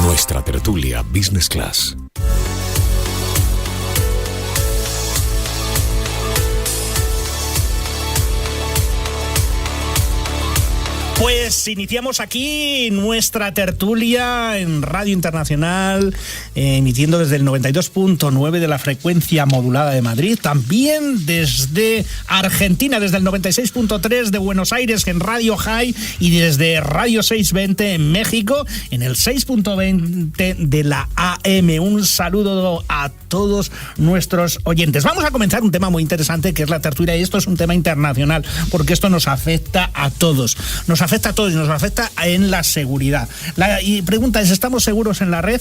Nuestra tertulia Business Class. Pues iniciamos aquí nuestra tertulia en Radio Internacional, emitiendo desde el 92.9 de la frecuencia modulada de Madrid, también desde Argentina, desde el 96.3 de Buenos Aires en Radio High y desde Radio 620 en México en el 6.20 de la AM. Un saludo a todos nuestros oyentes. Vamos a comenzar un tema muy interesante que es la tertulia, y esto es un tema internacional porque esto nos afecta a todos. Nos afecta a todos y nos afecta en la seguridad. La pregunta es, ¿estamos seguros en la red?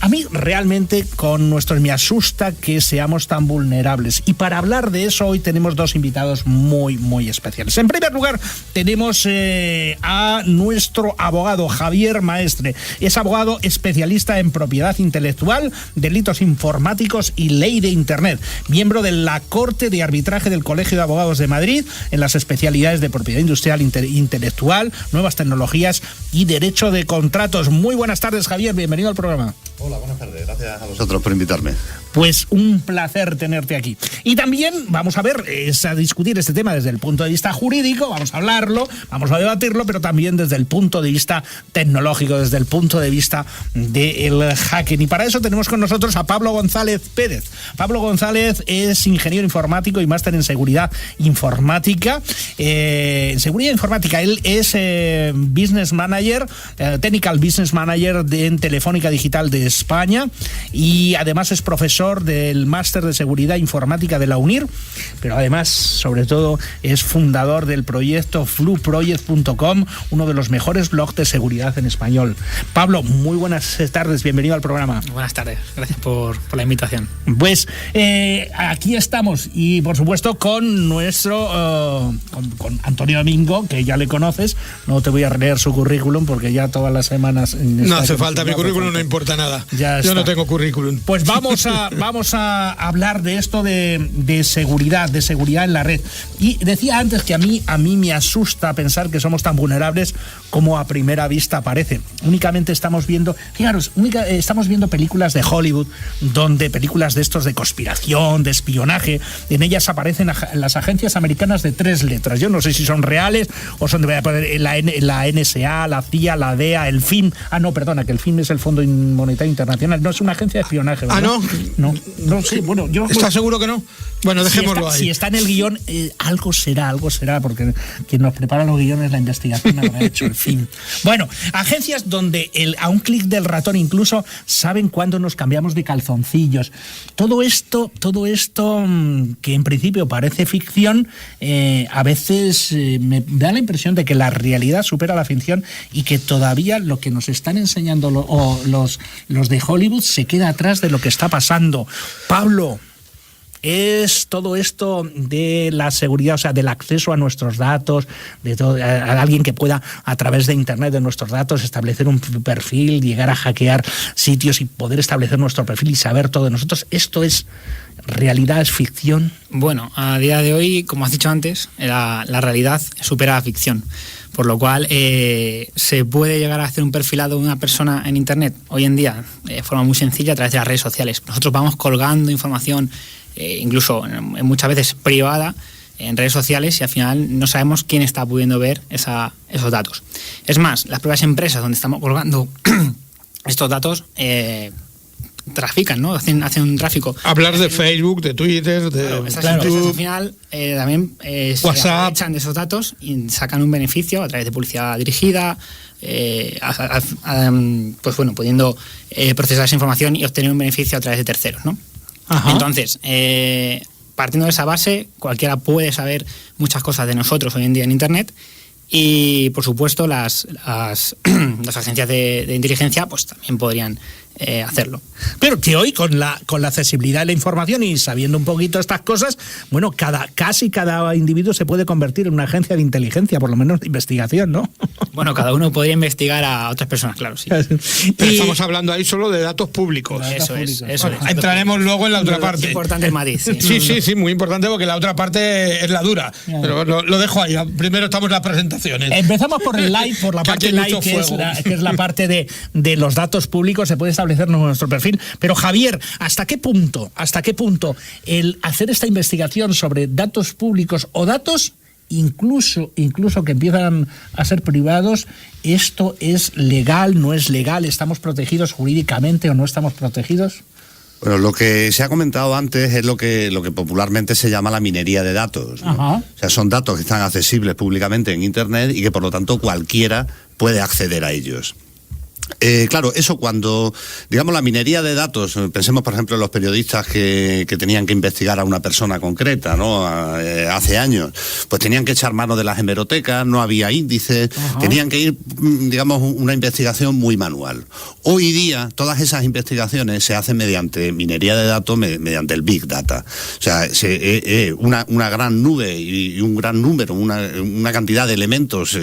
A mí realmente con nuestros me asusta que seamos tan vulnerables. Y para hablar de eso hoy tenemos dos invitados muy, muy especiales. En primer lugar tenemos a nuestro abogado Javier Maestre. Es abogado especialista en propiedad intelectual, delitos informáticos y ley de Internet. Miembro de la Corte de Arbitraje del Colegio de Abogados de Madrid en las especialidades de propiedad industrial, intelectual, nuevas tecnologías y derecho de contratos. Muy buenas tardes, Javier, bienvenido al programa. Hola, buenas tardes, gracias a vosotros por invitarme. Pues un placer tenerte aquí. Y también vamos a ver, a discutir este tema desde el punto de vista jurídico, vamos a hablarlo, vamos a debatirlo, pero también desde el punto de vista tecnológico, desde el punto de vista del hacking. Y para eso tenemos con nosotros a Pablo González Pérez. Pablo González es ingeniero informático y máster en seguridad informática. En seguridad informática, él es business manager, technical business manager en Telefónica Digital de España, y además es profesor del máster de seguridad informática de la UNIR, pero además, sobre todo, es fundador del proyecto fluproject.com, uno de los mejores blogs de seguridad en español. Pablo, muy buenas tardes, bienvenido al programa. Buenas tardes, gracias por la invitación. Pues aquí estamos, y por supuesto con nuestro con Antonio Domingo, que ya le conoces. No te voy a leer su currículum porque ya todas las semanas no hace falta, mi currículum no importa nada. Yo no tengo currículum. Pues vamos a hablar de esto de seguridad en la red. Y decía antes que a mí me asusta pensar que somos tan vulnerables como a primera vista parece. Únicamente estamos viendo, fijaros, estamos viendo películas de Hollywood, donde películas de estos de conspiración, de espionaje, en ellas aparecen las agencias americanas de 3 letras. Yo no sé si son reales o son de la NSA, la CIA, la DEA, el FIM. Que el FIM es el Fondo Monetario Internacional. No es una agencia de espionaje, ¿verdad? No sé, bueno, yo... ¿Estás seguro que no? Bueno, dejémoslo ahí. Si está en el guión, algo será, porque quien nos prepara los guiones, la investigación habrá hecho el fin. Bueno, agencias donde a un clic del ratón incluso saben cuándo nos cambiamos de calzoncillos. Todo esto que en principio parece ficción, a veces me da la impresión de que la realidad supera la ficción y que todavía lo que nos están enseñando los de Hollywood se queda atrás de lo que está pasando. Pablo, ¿es todo esto de la seguridad, o sea, del acceso a nuestros datos, a alguien que pueda a través de Internet, de nuestros datos, establecer un perfil, llegar a hackear sitios y poder establecer nuestro perfil y saber todo de nosotros? ¿Esto es realidad, es ficción? Bueno, a día de hoy, como has dicho antes, la realidad supera la ficción. Por lo cual, se puede llegar a hacer un perfilado de una persona en Internet hoy en día de forma muy sencilla a través de las redes sociales. Nosotros vamos colgando información, incluso muchas veces privada, en redes sociales, y al final no sabemos quién está pudiendo ver esos datos. Es más, las propias empresas donde estamos colgando estos datos trafican, ¿no? Hacen un tráfico. Hablar de Facebook, de Twitter, de estas empresas al final también se aprovechan de esos datos y sacan un beneficio a través de publicidad dirigida, pues bueno, pudiendo procesar esa información y obtener un beneficio a través de terceros, ¿no? Ajá. Entonces, partiendo de esa base, cualquiera puede saber muchas cosas de nosotros hoy en día en Internet. Y por supuesto las agencias de inteligencia pues también podrían hacerlo. Pero que hoy con la accesibilidad de la información y sabiendo un poquito estas cosas, bueno, casi cada individuo se puede convertir en una agencia de inteligencia, por lo menos de investigación, ¿no? Bueno, cada uno podría investigar a otras personas, claro, sí. Pero estamos hablando ahí solo de datos públicos. Eso es. Entraremos luego en la otra parte. Es importante el matiz. Sí, muy importante, porque la otra parte es la dura. Pero lo dejo ahí. Primero estamos en las presentaciones. Empezamos por el live, por la parte live, que es la parte de los datos públicos. Se puede establecer nuestro perfil. Pero Javier, ¿hasta qué punto el hacer esta investigación sobre datos públicos o datos incluso que empiezan a ser privados, esto es legal, no es legal, estamos protegidos jurídicamente o no estamos protegidos? Bueno, lo que se ha comentado antes es lo que popularmente se llama la minería de datos, ¿no? O sea, son datos que están accesibles públicamente en Internet y que por lo tanto cualquiera puede acceder a ellos. Claro, eso cuando, digamos, la minería de datos, pensemos por ejemplo en los periodistas que tenían que investigar a una persona concreta, ¿no? Hace años, pues tenían que echar mano de las hemerotecas, no había índices, tenían que ir, digamos, una investigación muy manual. Hoy día todas esas investigaciones se hacen mediante minería de datos, mediante el Big Data. O sea, una gran nube y un gran número, una cantidad de elementos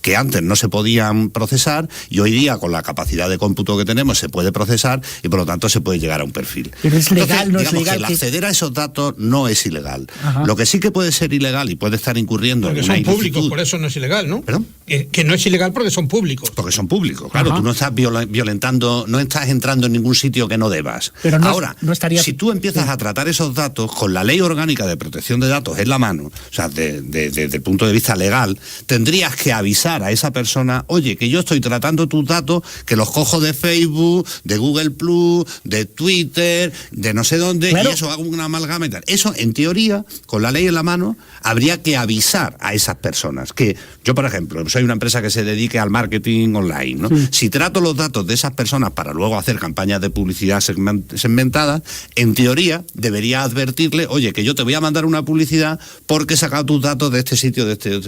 que antes no se podían procesar, y hoy día con la capacidad de cómputo que tenemos se puede procesar y por lo tanto se puede llegar a un perfil. Pero es legal, no es digamos legal. Que el acceder a esos datos no es ilegal. Lo que sí que puede ser ilegal y puede estar incurriendo porque en una son ilicitud. Públicos, por eso no es ilegal, ¿no? ¿Perdón? Que no es ilegal porque son públicos. Porque son públicos, claro. Tú no estás violentando, no estás entrando en ningún sitio que no debas. Pero ahora, si tú empiezas a tratar esos datos con la ley orgánica de protección de datos en la mano, o sea, desde el punto de vista legal, tendrías que avisar a esa persona, oye, que yo estoy tratando tus datos, que los cojo de Facebook, de Google Plus, de Twitter, de no sé dónde, claro. Y eso hago una amalgama y tal. Eso, en teoría, con la ley en la mano, habría que avisar a esas personas. Que yo, por ejemplo, soy una empresa que se dedique al marketing online, ¿no? Sí. Si trato los datos de esas personas para luego hacer campañas de publicidad segmentadas, en teoría debería advertirle, oye, que yo te voy a mandar una publicidad porque he sacado tus datos de este sitio, de este.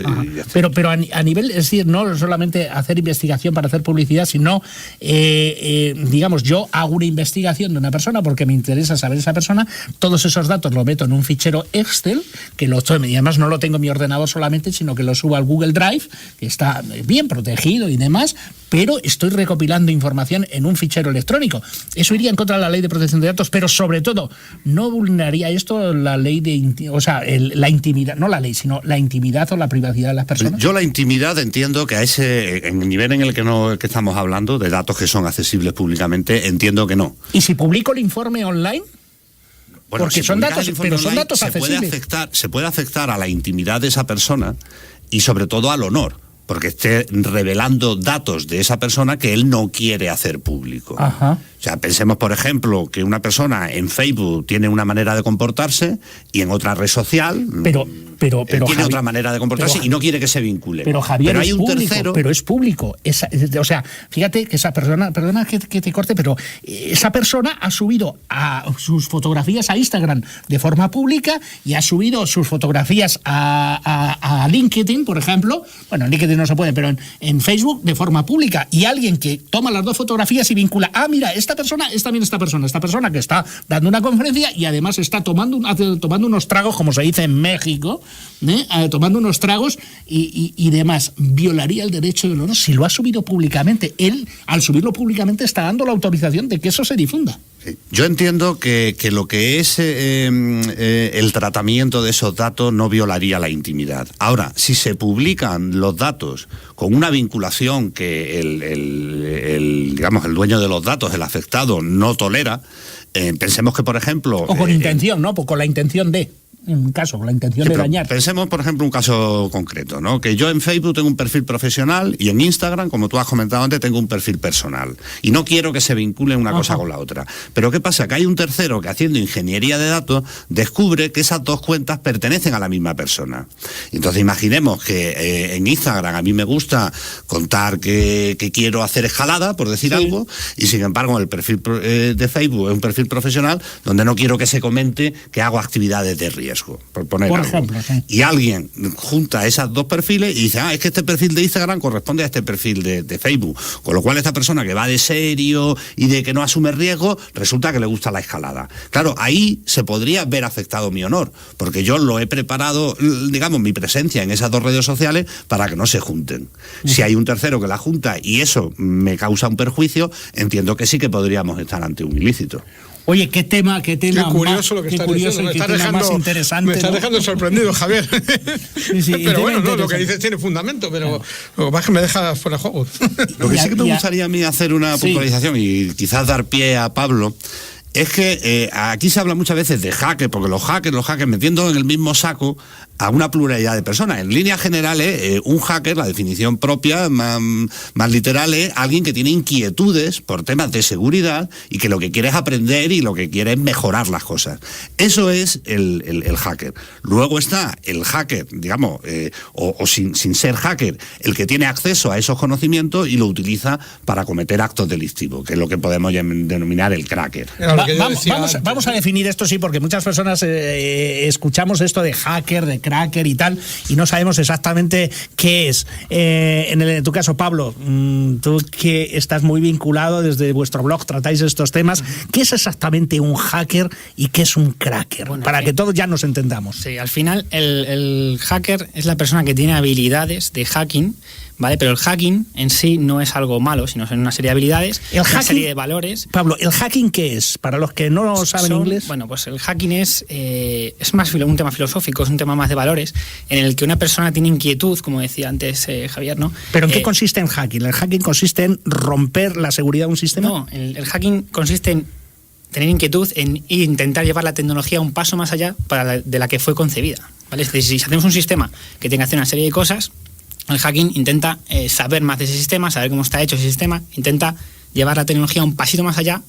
Pero a nivel, es decir, no solamente hacer investigación para hacer publicidad, sino digamos, yo hago una investigación de una persona porque me interesa saber esa persona, todos esos datos los meto en un fichero Excel, que y además no lo tengo en mi ordenador solamente, sino que lo subo al Google Drive, que está bien protegido y demás, pero estoy recopilando información en un fichero electrónico. Eso iría en contra de la ley de protección de datos, pero sobre todo, ¿no vulneraría esto la ley la intimidad, no la ley, sino la intimidad o la privacidad de las personas? Yo la intimidad entiendo que en el nivel en el que estamos hablando, de datos que son accesibles públicamente, entiendo que no. ¿Y si publico el informe online? Bueno, porque si son datos, pero son online, datos accesibles. Se puede afectar a la intimidad de esa persona y sobre todo al honor, porque esté revelando datos de esa persona que él no quiere hacer público. O sea, pensemos, por ejemplo, que una persona en Facebook tiene una manera de comportarse y en otra red social pero tiene Javier, otra manera de comportarse y no quiere que se vincule. Pero Javier, hay un público, tercero. Pero es público. O sea, fíjate que esa persona, perdona que te corte, pero esa persona ha subido sus fotografías a Instagram de forma pública y ha subido sus fotografías a LinkedIn, por ejemplo. Bueno, en LinkedIn no se puede, pero en Facebook de forma pública. Y alguien que toma las dos fotografías y vincula, mira, esta persona es también esta persona que está dando una conferencia y además está tomando unos tragos, como se dice en México, tomando unos tragos y demás. Violaría el derecho del honor si lo ha subido públicamente. Él, al subirlo públicamente, está dando la autorización de que eso se difunda. Sí. Yo entiendo que lo que es el tratamiento de esos datos no violaría la intimidad. Ahora, si se publican los datos con una vinculación que el dueño de los datos, el afectado, no tolera, pensemos que, por ejemplo... O con intención, ¿no? Con la intención de... En un caso, con la intención de dañar. Pensemos, por ejemplo, un caso concreto, ¿no? Que yo en Facebook tengo un perfil profesional y en Instagram, como tú has comentado antes, tengo un perfil personal. Y no quiero que se vincule una cosa con la otra. Pero ¿qué pasa? Que hay un tercero que, haciendo ingeniería de datos, descubre que esas dos cuentas pertenecen a la misma persona. Entonces imaginemos que en Instagram a mí me gusta contar que quiero hacer escalada, por decir algo, y sin embargo el perfil de Facebook es un perfil profesional donde no quiero que se comente que hago actividades de riesgo. riesgo, por poner Por algo. ejemplo, sí. Y alguien junta esos dos perfiles y dice, es que este perfil de Instagram corresponde a este perfil de Facebook, con lo cual esta persona que va de serio y de que no asume riesgo, resulta que le gusta la escalada. Claro, ahí se podría ver afectado mi honor, porque yo lo he preparado, digamos, mi presencia en esas dos redes sociales para que no se junten. Si hay un tercero que la junta y eso me causa un perjuicio, entiendo que sí que podríamos estar ante un ilícito. Oye, qué tema Qué curioso lo que estás diciendo. más interesante. Me estás dejando sorprendido, Javier. Sí, pero bueno, no, lo que dices tiene fundamento, pero lo que pasa es que me dejas fuera de juego. Lo que sí que me gustaría a mí hacer una puntualización y quizás dar pie a Pablo, es que aquí se habla muchas veces de hackers, porque los hackers metiendo en el mismo saco a una pluralidad de personas. En líneas generales, un hacker, la definición propia, más literal, es alguien que tiene inquietudes por temas de seguridad y que lo que quiere es aprender y lo que quiere es mejorar las cosas. Eso es el hacker. Luego está el hacker, digamos, o sin ser hacker, el que tiene acceso a esos conocimientos y lo utiliza para cometer actos delictivos, que es lo que podemos denominar el cracker. Vamos a definir esto, sí, porque muchas personas escuchamos esto de hacker, de cracker y tal, y no sabemos exactamente qué es. En tu caso, Pablo, tú que estás muy vinculado desde vuestro blog, tratáis estos temas, ¿qué es exactamente un hacker y qué es un cracker? Bueno, para que todos ya nos entendamos. Sí, al final el hacker es la persona que tiene habilidades de hacking, ¿vale? Pero el hacking en sí no es algo malo, sino son una serie de habilidades, una serie de valores. Pablo, ¿el hacking qué es? Para los que no saben inglés. Bueno, pues el hacking es más un tema filosófico, es un tema más de valores, en el que una persona tiene inquietud, como decía antes Javier, ¿no? ¿Pero en qué consiste el hacking? ¿El hacking consiste en romper la seguridad de un sistema? No, el hacking consiste en tener inquietud en intentar llevar la tecnología un paso más allá de la que fue concebida, ¿vale? Es decir, si hacemos un sistema que tenga que hacer una serie de cosas, el hacking intenta saber más de ese sistema, saber cómo está hecho ese sistema, intenta llevar la tecnología un pasito más allá.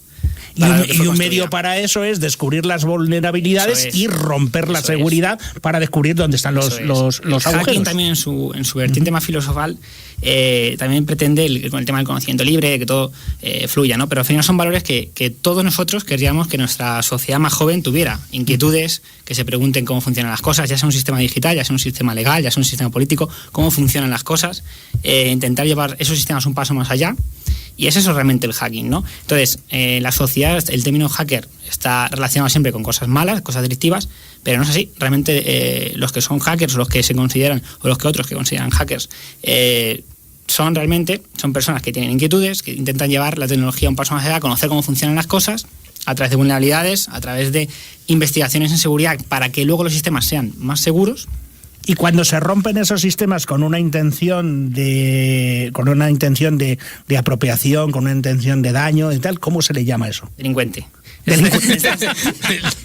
Y un medio para eso es descubrir las vulnerabilidades y romper la seguridad para descubrir dónde están los agujeros. El hacking también en su vertiente más filosofal también pretende con el tema del conocimiento libre, que todo fluya, ¿no? Pero al final son valores que todos nosotros querríamos que nuestra sociedad más joven tuviera. Inquietudes, que se pregunten cómo funcionan las cosas, ya sea un sistema digital, ya sea un sistema legal, ya sea un sistema político, cómo funcionan las cosas, intentar llevar esos sistemas un paso más allá. Y es eso realmente el hacking, ¿no? Entonces, la sociedad, el término hacker está relacionado siempre con cosas malas, cosas delictivas, pero no es así. Realmente los que son hackers, los que se consideran, o los que otros que consideran hackers, son personas que tienen inquietudes, que intentan llevar la tecnología un paso más allá, conocer cómo funcionan las cosas, a través de vulnerabilidades, a través de investigaciones en seguridad, para que luego los sistemas sean más seguros. Y cuando se rompen esos sistemas con una intención de apropiación, con una intención de daño y tal, ¿cómo se le llama eso? Delincuente.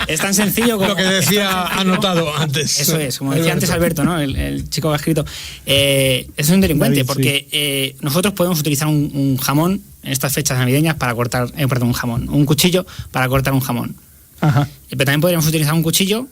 Es tan sencillo como lo que decía anotado antes. Eso es, como decía antes Alberto, ¿no? El chico que ha escrito. Es un delincuente, David, porque nosotros podemos utilizar un jamón en estas fechas navideñas para cortar, un cuchillo para cortar un jamón. Ajá. Pero también podríamos utilizar un cuchillo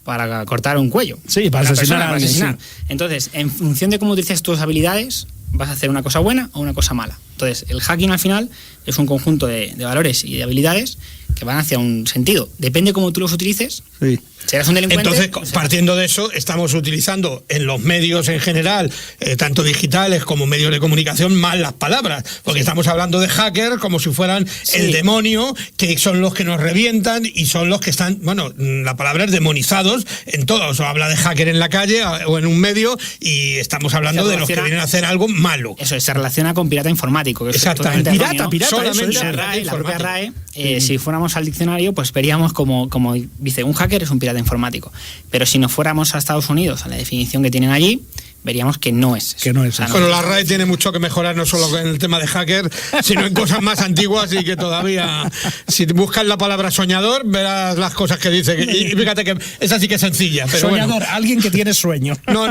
para cortar un cuello. Sí, para asesinar a alguien. Sí. Entonces, en función de cómo utilices tus habilidades, vas a hacer una cosa buena o una cosa mala. Entonces, el hacking al final es un conjunto de valores y de habilidades que van hacia un sentido. Depende cómo tú los utilices. Sí. Serás un delincuente. Entonces, partiendo de eso, estamos utilizando en los medios en general, tanto digitales como medios de comunicación, mal las palabras, porque estamos hablando de hacker como si fueran el demonio, que son los que nos revientan y son los que están, bueno, la palabra es demonizados en todo. O sea, habla de hacker en la calle o en un medio y estamos hablando de los que vienen a hacer algo malo. Eso se relaciona con pirata informático. Que exactamente. Pirata. Solamente la propia RAE, si fuéramos al diccionario, pues veríamos como dice, un hacker es un pirata informático. Pero si nos fuéramos a Estados Unidos, a la definición que tienen allí, veríamos que no es eso. Que no es eso. Bueno, la RAE tiene mucho que mejorar, no solo en el tema de hacker, sino en cosas más antiguas y que todavía, si buscas la palabra soñador, verás las cosas que dice. Y fíjate que esa sí que es sencilla. Pero soñador, alguien que tiene sueño. No,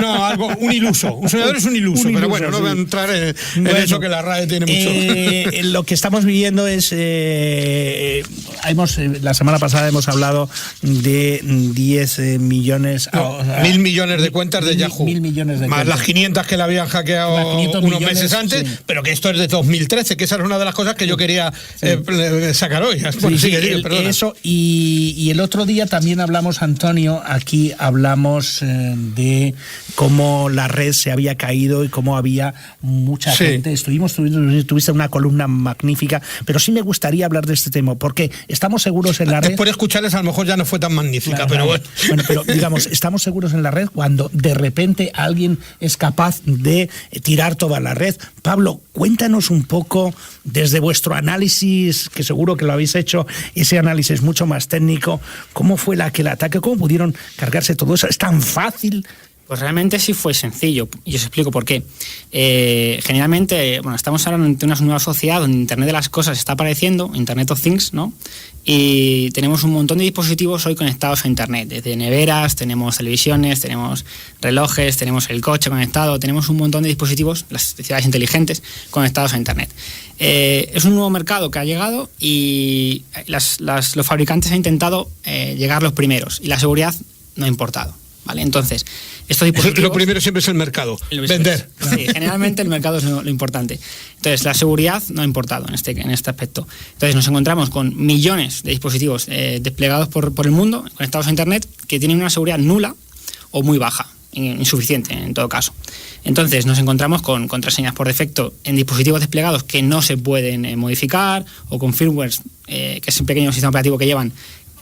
un iluso. Un soñador es un iluso, pero bueno, no voy a entrar en eso, que la RAE tiene mucho. Lo que estamos viviendo es la semana pasada hemos hablado de 10 millones... 1.000 millones de cuentas de Yahoo. 1.000 millones de más cuentas. Las 500 que le habían hackeado unos meses antes, sí. Pero que esto es de 2013, que esa es una de las cosas que yo quería sacar hoy. Bueno, eso, y el otro día también hablamos, Antonio, aquí hablamos de cómo la red se había caído y cómo había mucha gente. Tuviste una columna magnífica, pero sí me gustaría hablar de este tema, porque estamos seguros en la red... Después de escucharles, a lo mejor ya no fue tan magnífica, pero bueno. Bueno, pero digamos, estamos seguros en la red cuando de repente alguien es capaz de tirar toda la red. Pablo, cuéntanos un poco, desde vuestro análisis, que seguro que lo habéis hecho, ese análisis mucho más técnico, ¿cómo fue aquel ataque? ¿Cómo pudieron cargarse todo eso? ¿Es tan fácil? Pues realmente sí fue sencillo, y os explico por qué. Generalmente, estamos ahora ante una nueva sociedad donde Internet de las cosas está apareciendo, Internet of Things, ¿no? Y tenemos un montón de dispositivos hoy conectados a Internet, desde neveras, tenemos televisiones, tenemos relojes, tenemos el coche conectado, tenemos un montón de dispositivos, las ciudades inteligentes, conectados a Internet. Es un nuevo mercado que ha llegado y los fabricantes han intentado llegar los primeros, y la seguridad no ha importado. ¿Vale? Entonces, estos dispositivos... Lo primero siempre es el mercado, vender. Sí, generalmente el mercado es lo importante. Entonces, la seguridad no ha importado en este aspecto. Entonces, nos encontramos con millones de dispositivos desplegados por el mundo, conectados a Internet, que tienen una seguridad nula o muy baja, insuficiente en todo caso. Entonces, nos encontramos con contraseñas por defecto en dispositivos desplegados que no se pueden modificar, o con firmwares, que es un pequeño sistema operativo que llevan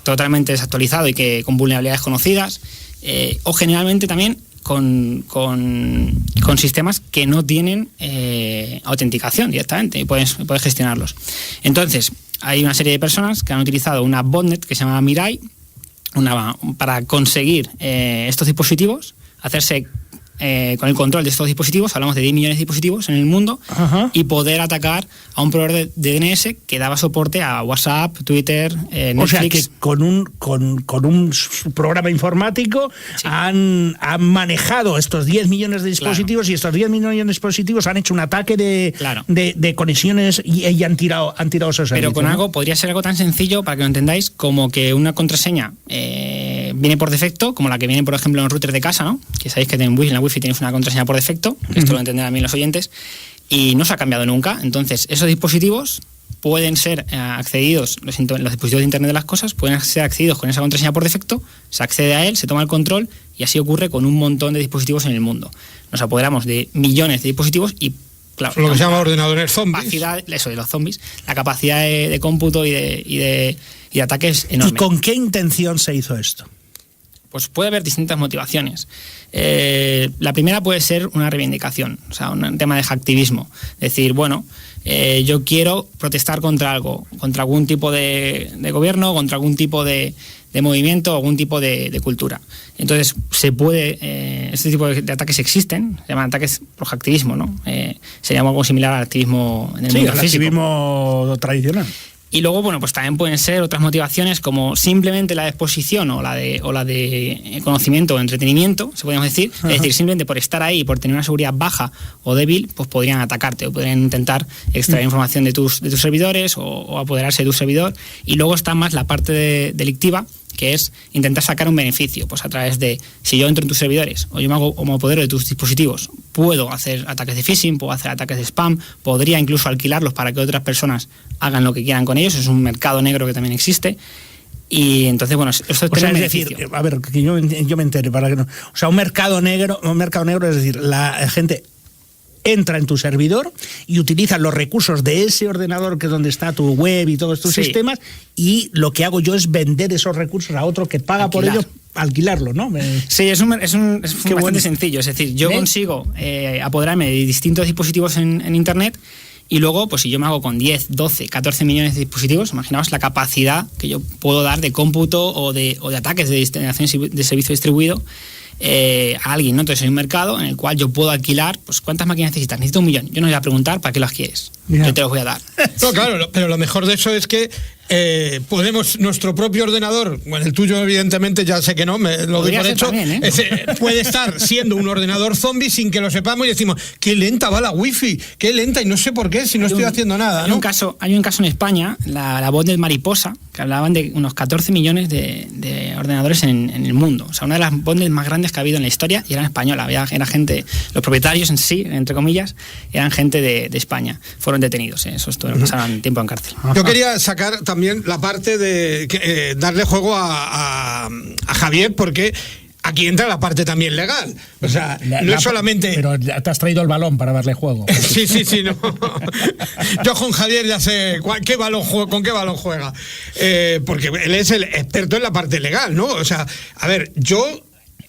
totalmente desactualizado y que con vulnerabilidades conocidas. O generalmente también con sistemas que no tienen autenticación directamente y puedes gestionarlos. Entonces, hay una serie de personas que han utilizado una botnet que se llama Mirai para conseguir estos dispositivos, hacerse con el control de estos dispositivos, hablamos de 10 millones de dispositivos en el mundo, y poder atacar a un proveedor de DNS que daba soporte a WhatsApp, Twitter, Netflix. O sea que con un programa informático han manejado estos 10 millones de dispositivos, y estos 10 millones de dispositivos han hecho un ataque de conexiones y han tirado esos servicios. Pero con algo, podría ser algo tan sencillo, para que lo entendáis, como que una contraseña viene por defecto, como la que viene, por ejemplo, en el router de casa, ¿no? Que sabéis que en la Wi-Fi tenéis una contraseña por defecto, que esto lo entenderán bien los oyentes, y no se ha cambiado nunca. Entonces, esos dispositivos pueden ser accedidos, los dispositivos de Internet de las cosas, pueden ser accedidos con esa contraseña por defecto, se accede a él, se toma el control, y así ocurre con un montón de dispositivos en el mundo. Nos apoderamos de millones de dispositivos y, claro, lo que se llama ordenadores zombies. Eso de los zombies, la capacidad de cómputo y de ataque es enorme. ¿Y con qué intención se hizo esto? Pues puede haber distintas motivaciones. La primera puede ser una reivindicación, o sea, un tema de hacktivismo. Decir, bueno, yo quiero protestar contra algo, contra algún tipo de gobierno, contra algún tipo de movimiento, algún tipo de cultura. Entonces, este tipo de ataques existen, se llaman ataques por hacktivismo, ¿no? Se llama algo similar al activismo en el mundo físico. Activismo tradicional. Y luego, bueno, pues también pueden ser otras motivaciones, como simplemente la de exposición o la de conocimiento o entretenimiento, se podríamos decir. Es decir, simplemente por estar ahí, por tener una seguridad baja o débil, pues podrían atacarte o podrían intentar extraer información de tus servidores o apoderarse de tu servidor. Y luego está más la parte delictiva, que es intentar sacar un beneficio, pues a través de, si yo entro en tus servidores o yo me hago como apodero de tus dispositivos, puedo hacer ataques de phishing, puedo hacer ataques de spam, podría incluso alquilarlos para que otras personas hagan lo que quieran con ellos. Es un mercado negro que también existe. Y entonces, bueno, esto es decir, a ver, que yo me entere, para que no, o sea, un mercado negro es decir, la gente entra en tu servidor y utiliza los recursos de ese ordenador, que es donde está tu web y todos tus sistemas, y lo que hago yo es vender esos recursos a otro que paga por ellos, alquilarlo, ¿no? Sí, es bastante sencillo. Es decir, yo consigo apoderarme de distintos dispositivos en Internet, y luego, pues si yo me hago con 10, 12, 14 millones de dispositivos, imaginaos la capacidad que yo puedo dar de cómputo o de ataques de servicio distribuido a alguien, ¿no? Entonces hay un mercado en el cual yo puedo alquilar, pues ¿cuántas máquinas necesitas? Necesito 1 millón. Yo no voy a preguntar para qué las quieres. Yo te los voy a dar. No, claro, pero lo mejor de eso es que podemos, nuestro propio ordenador, bueno, el tuyo evidentemente ya sé que no, me lo doy por hecho, también, puede estar siendo un ordenador zombie sin que lo sepamos, y decimos, qué lenta va la wifi, qué lenta, y no sé por qué, si no estoy haciendo nada, ¿no? Hay un caso en España, la botnet Mariposa, que hablaban de unos 14 millones de ordenadores en el mundo. O sea, una de las botnets más grandes que ha habido en la historia, y eran españolas. Era gente, los propietarios en sí, entre comillas, eran gente de España. Fueron detenidos, esos pasaron tiempo en cárcel. Yo quería sacar también la parte de darle juego a Javier, porque aquí entra la parte también legal. O sea, no es solamente... Pero te has traído el balón para darle juego. Sí, no. Yo con Javier ya sé con qué balón juega. Porque él es el experto en la parte legal, ¿no? O sea, a ver, yo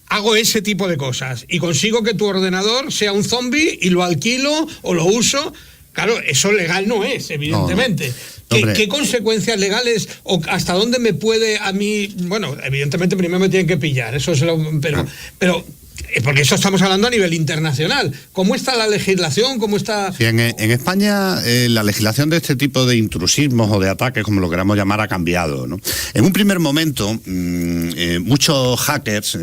hago ese tipo de cosas y consigo que tu ordenador sea un zombie y lo alquilo o lo uso. Claro, eso legal no es, evidentemente. ¿Qué consecuencias legales o hasta dónde me puede a mí? Bueno, evidentemente primero me tienen que pillar, eso es pero porque eso estamos hablando a nivel internacional. ¿Cómo está la legislación? ¿Cómo está...? Sí, en España la legislación de este tipo de intrusismos o de ataques, como lo queramos llamar, ha cambiado, ¿no? En un primer momento, muchos hackers,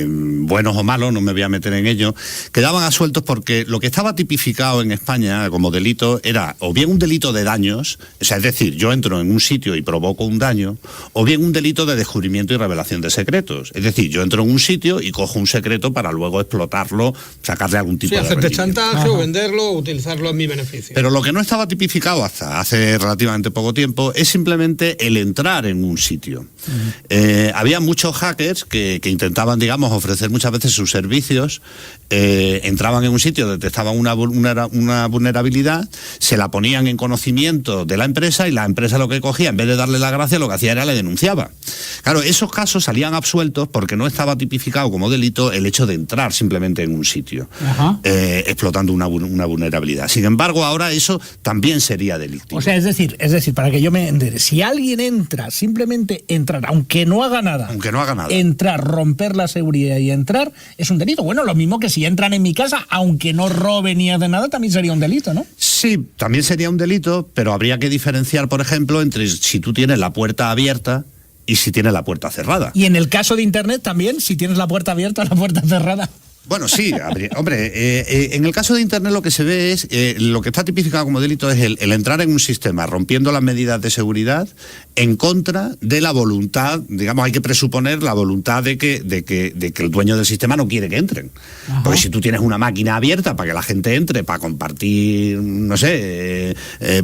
buenos o malos, no me voy a meter en ello, quedaban absueltos porque lo que estaba tipificado en España como delito era o bien un delito de daños, o sea, es decir, yo entro en un sitio y provoco un daño, o bien un delito de descubrimiento y revelación de secretos. Es decir, yo entro en un sitio y cojo un secreto para luego explotarlo, sacarle algún tipo de hacerte chantaje o venderlo o utilizarlo en mi beneficio. Pero lo que no estaba tipificado hasta hace relativamente poco tiempo es simplemente el entrar en un sitio. Había muchos hackers que intentaban, digamos, ofrecer muchas veces sus servicios, entraban en un sitio, detectaban una vulnerabilidad, se la ponían en conocimiento de la empresa y la empresa lo que cogía, en vez de darle la gracia, lo que hacía era le denunciaba. Claro, esos casos salían absueltos porque no estaba tipificado como delito el hecho de entrar simplemente en un sitio, explotando una vulnerabilidad. Sin embargo, ahora eso también sería delictivo. O sea, es decir, para que yo me entere, si alguien entra, simplemente entrar, aunque no haga nada, entrar, romper la seguridad y entrar, es un delito. Bueno, lo mismo que si entran en mi casa, aunque no robe ni hace nada, también sería un delito, ¿no? Sí, también sería un delito, pero habría que diferenciar, por ejemplo, entre si tú tienes la puerta abierta y si tienes la puerta cerrada. Y en el caso de Internet también, si tienes la puerta abierta o la puerta cerrada. Bueno, sí, hombre, en el caso de Internet lo que se ve es, lo que está tipificado como delito es el entrar en un sistema rompiendo las medidas de seguridad en contra de la voluntad, digamos, hay que presuponer la voluntad de que el dueño del sistema no quiere que entren. Ajá. Porque si tú tienes una máquina abierta para que la gente entre, para compartir, no sé,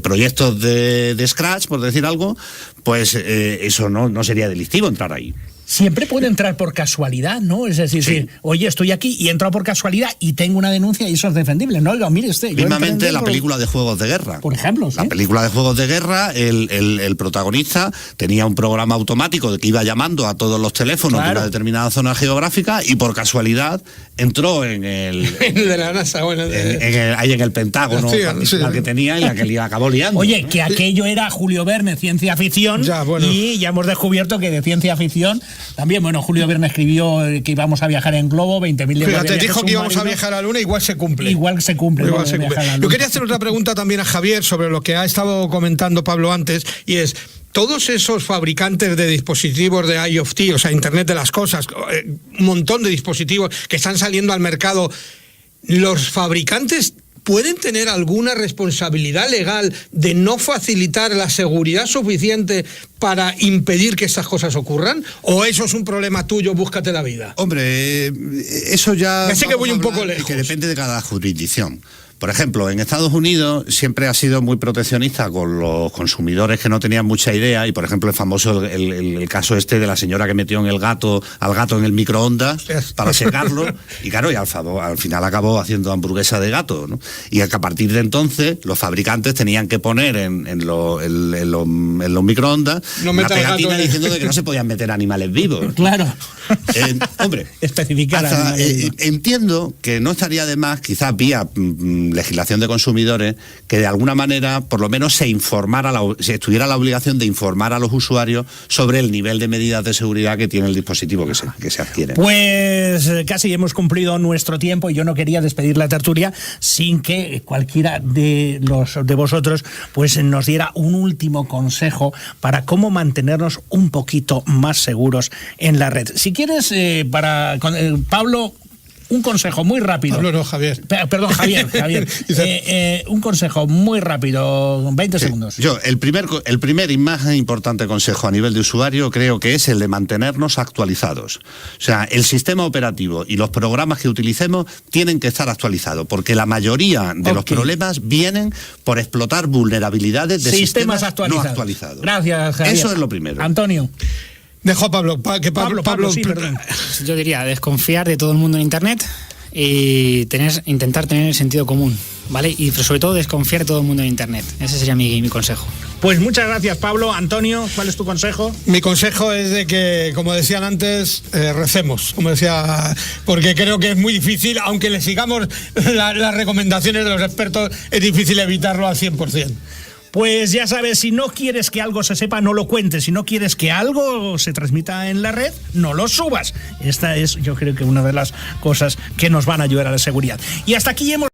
proyectos de Scratch, por decir algo, pues eso no sería delictivo entrar ahí. Siempre puede entrar por casualidad, ¿no? Es decir, sí. Oye, estoy aquí y he entrado por casualidad y tengo una denuncia y eso es defendible, ¿no? Oiga, mire usted. Mismamente la película de Juegos de Guerra. Por ejemplo, ¿sí? La película de Juegos de Guerra, el protagonista tenía un programa automático de que iba llamando a todos los teléfonos de una determinada zona geográfica y por casualidad entró en el... de la NASA, bueno. Ahí en el Pentágono, la que tenía y la que le acabó liando. Oye, que aquello era Julio Verne, ciencia ficción, y ya hemos descubierto que de ciencia ficción también, bueno, Julio Verne escribió que íbamos a viajar en globo, 20.000 leguas. Fíjate, dijo que íbamos a viajar a la Luna, igual se cumple. Igual se cumple. Yo quería hacer otra pregunta también a Javier sobre lo que ha estado comentando Pablo antes, y es, todos esos fabricantes de dispositivos de IoT, o sea, Internet de las Cosas, un montón de dispositivos que están saliendo al mercado, ¿los fabricantes pueden tener alguna responsabilidad legal de no facilitar la seguridad suficiente para impedir que estas cosas ocurran? ¿O eso es un problema tuyo, búscate la vida? Hombre, eso ya sé que voy un poco lejos. Que depende de cada jurisdicción. Por ejemplo, en Estados Unidos siempre ha sido muy proteccionista con los consumidores que no tenían mucha idea, y por ejemplo el famoso el caso este de la señora que metió al gato en el microondas para secarlo, y claro, y al final acabó haciendo hamburguesa de gato, ¿no? Y a partir de entonces los fabricantes tenían que poner en los microondas una pegatina diciendo de que no se podían meter animales vivos. Claro. Hombre, especificar. Entiendo que no estaría de más, quizás vía legislación de consumidores, que de alguna manera por lo menos se estuviera la obligación de informar a los usuarios sobre el nivel de medidas de seguridad que tiene el dispositivo que se adquiere. Pues casi hemos cumplido nuestro tiempo y yo no quería despedir la tertulia sin que cualquiera de vosotros pues nos diera un último consejo para cómo mantenernos un poquito más seguros en la red. Si quieres, Pablo, un consejo muy rápido. Pablo, no, Javier. Perdón, Javier. Un consejo muy rápido, 20 segundos. Yo, el primer y más importante consejo a nivel de usuario creo que es el de mantenernos actualizados. O sea, el sistema operativo y los programas que utilicemos tienen que estar actualizados, porque la mayoría de los problemas vienen por explotar vulnerabilidades de sistemas no actualizados. Gracias, Javier. Eso es lo primero. Antonio. Dejo a Pablo, Pablo, sí, perdón. Yo diría desconfiar de todo el mundo en Internet y intentar tener el sentido común, ¿vale? Y sobre todo desconfiar de todo el mundo en Internet. Ese sería mi consejo. Pues muchas gracias, Pablo. Antonio, ¿cuál es tu consejo? Mi consejo es de que, como decían antes, recemos, porque creo que es muy difícil, aunque le sigamos las recomendaciones de los expertos, es difícil evitarlo al 100%. Pues ya sabes, si no quieres que algo se sepa, no lo cuentes. Si no quieres que algo se transmita en la red, no lo subas. Esta es, yo creo que una de las cosas que nos van a ayudar a la seguridad. Y hasta aquí hemos...